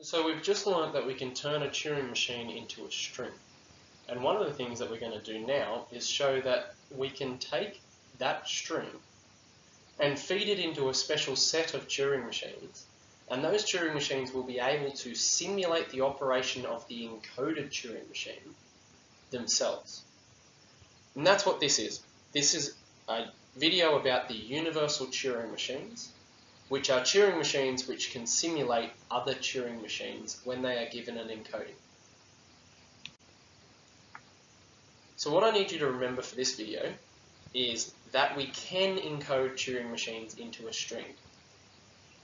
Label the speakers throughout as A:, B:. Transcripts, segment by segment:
A: So we've just learned that we can turn a Turing machine into a string. And one of the things that we're going to do now is show that we can take that string and feed it into a special set of Turing machines. And those Turing machines will be able to simulate the operation of the encoded Turing machine themselves. And that's what this is. This is a video about the Universal Turing Machines, which are Turing machines which can simulate other Turing machines when they are given an encoding. So what I need you to remember for this video is that we can encode Turing machines into a string.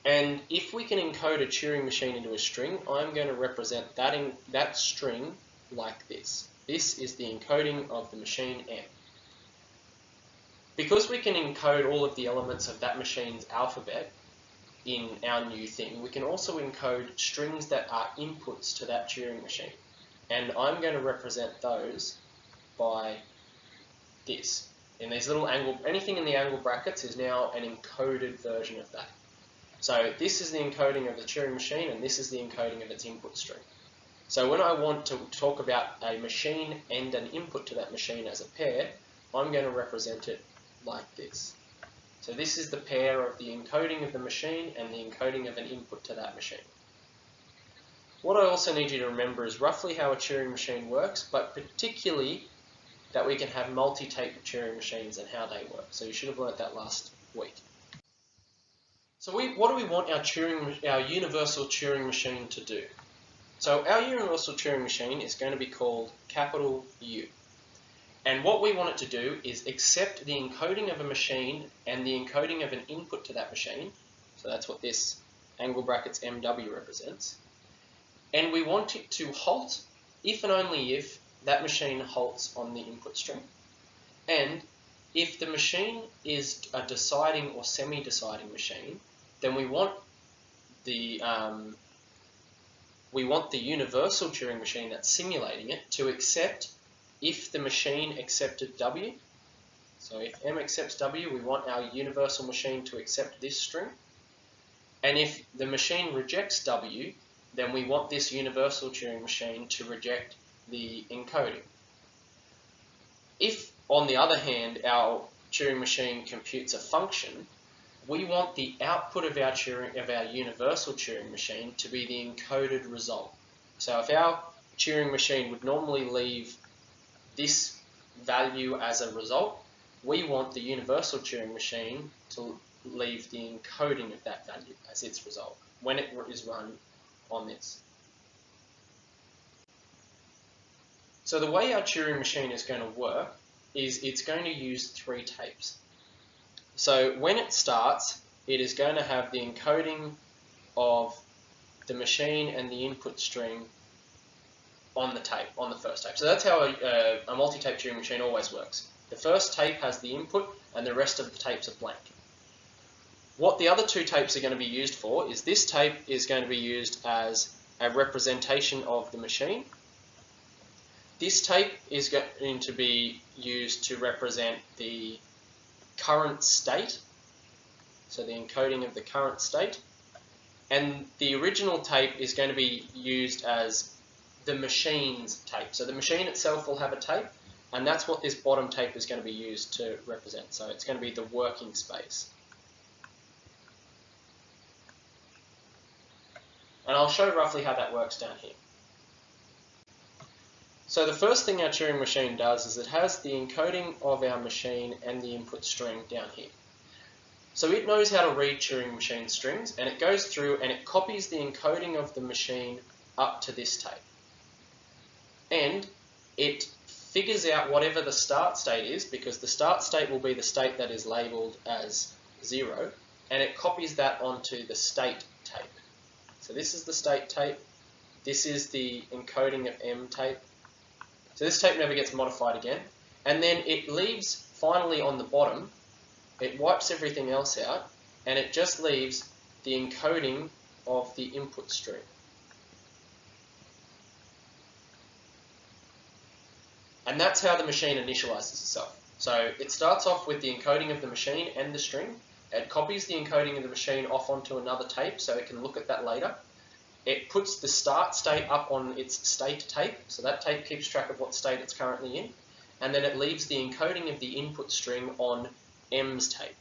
A: And if we can encode a Turing machine into a string, I'm going to represent that string like this. This is the encoding of the machine M. Because we can encode all of the elements of that machine's alphabet in our new thing, we can also encode strings that are inputs to that Turing machine. And I'm going to represent those by this. In these little angle, anything in the angle brackets is now an encoded version of that. So this is the encoding of the Turing machine, and this is the encoding of its input string. So when I want to talk about a machine and an input to that machine as a pair, I'm going to represent it like this. So this is the pair of the encoding of the machine and the encoding of an input to that machine. What I also need you to remember is roughly how a Turing machine works, but particularly that we can have multi-tape Turing machines and how they work. So you should have learnt that last week. So what do we want our Universal Turing Machine to do? So our Universal Turing Machine is going to be called capital U. And what we want it to do is accept the encoding of a machine and the encoding of an input to that machine. So that's what this angle brackets MW represents. And we want it to halt if and only if that machine halts on the input string. And if the machine is a deciding or semi-deciding machine, then we want the Universal Turing Machine that's simulating it to accept if the machine accepted W. So if M accepts W, we want our universal machine to accept this string. And if the machine rejects W, then we want this Universal Turing Machine to reject the encoding. If, on the other hand, our Turing machine computes a function, we want the output of our Universal Turing Machine to be the encoded result. So if our Turing machine would normally leave this value as a result, we want the Universal Turing Machine to leave the encoding of that value as its result when it is run on this. So the way our Turing machine is going to work is it's going to use 3 tapes. So when it starts, it is going to have the encoding of the machine and the input string on the tape, on the first tape. So that's how a multi-tape Turing machine always works. The first tape has the input and the rest of the tapes are blank. What the other 2 tapes are going to be used for is this tape is going to be used as a representation of the machine. This tape is going to be used to represent the current state, so the encoding of the current state, and the original tape is going to be used as the machine's tape. So the machine itself will have a tape, and that's what this bottom tape is going to be used to represent. So it's going to be the working space. And I'll show roughly how that works down here. So the first thing our Turing machine does is it has the encoding of our machine and the input string down here. So it knows how to read Turing machine strings, and it goes through and it copies the encoding of the machine up to this tape. And it figures out whatever the start state is, because the start state will be the state that is labeled as 0, and it copies that onto the state tape. So this is the state tape, this is the encoding of M tape. So this tape never gets modified again, and then it leaves finally on the bottom, it wipes everything else out, and it just leaves the encoding of the input string. And that's how the machine initializes itself. So it starts off with the encoding of the machine and the string. It copies the encoding of the machine off onto another tape so it can look at that later. it puts the start state up on its state tape, so that tape keeps track of what state it's currently in, and then it leaves the encoding of the input string on M's tape.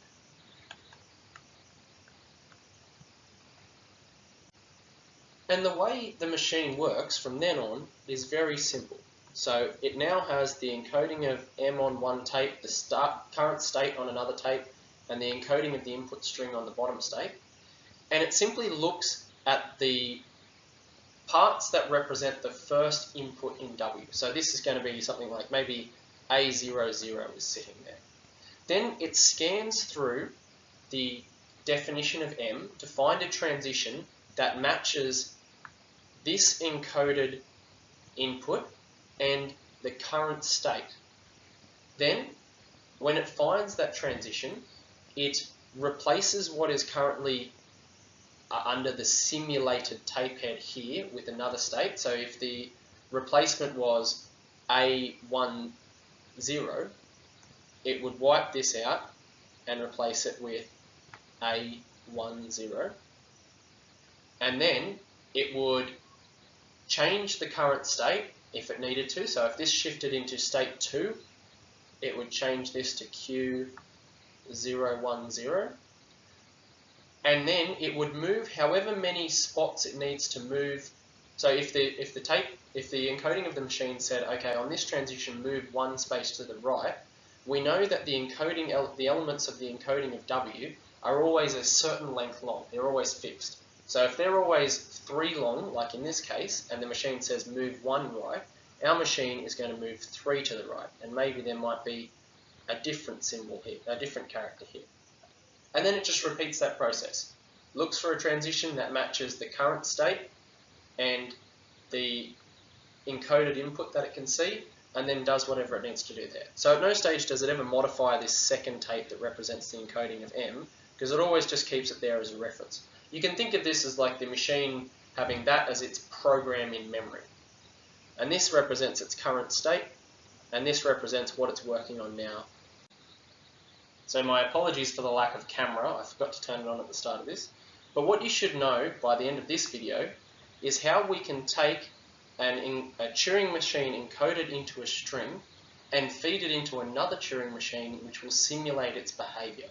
A: And the way the machine works from then on is very simple. So it now has the encoding of M on one tape, the current state on another tape, and the encoding of the input string on the bottom state. And it simply looks at the parts that represent the first input in W. So this is going to be something like maybe A00 is sitting there. Then it scans through the definition of M to find a transition that matches this encoded input and the current state. Then, when it finds that transition, it replaces what is currently under the simulated tape head here with another state. So if the replacement was A10, it would wipe this out and replace it with A10. And then it would change the current state if it needed to. So if this shifted into state 2, it would change this to Q010. And then it would move however many spots it needs to move. So if the encoding of the machine said, okay, on this transition move one space to the right, we know that the elements of the encoding of W are always a certain length long. They're always fixed. So if they're always 3 long, like in this case, and the machine says move 1 right, our machine is going to move 3 to the right, and maybe there might be a different symbol here, a different character here. And then it just repeats that process. Looks for a transition that matches the current state and the encoded input that it can see, and then does whatever it needs to do there. So at no stage does it ever modify this second tape that represents the encoding of M, because it always just keeps it there as a reference. You can think of this as like the machine having that as its program in memory. And this represents its current state, and this represents what it's working on now. So my apologies for the lack of camera, I forgot to turn it on at the start of this. But what you should know by the end of this video is how we can take a Turing machine encoded into a string and feed it into another Turing machine which will simulate its behavior.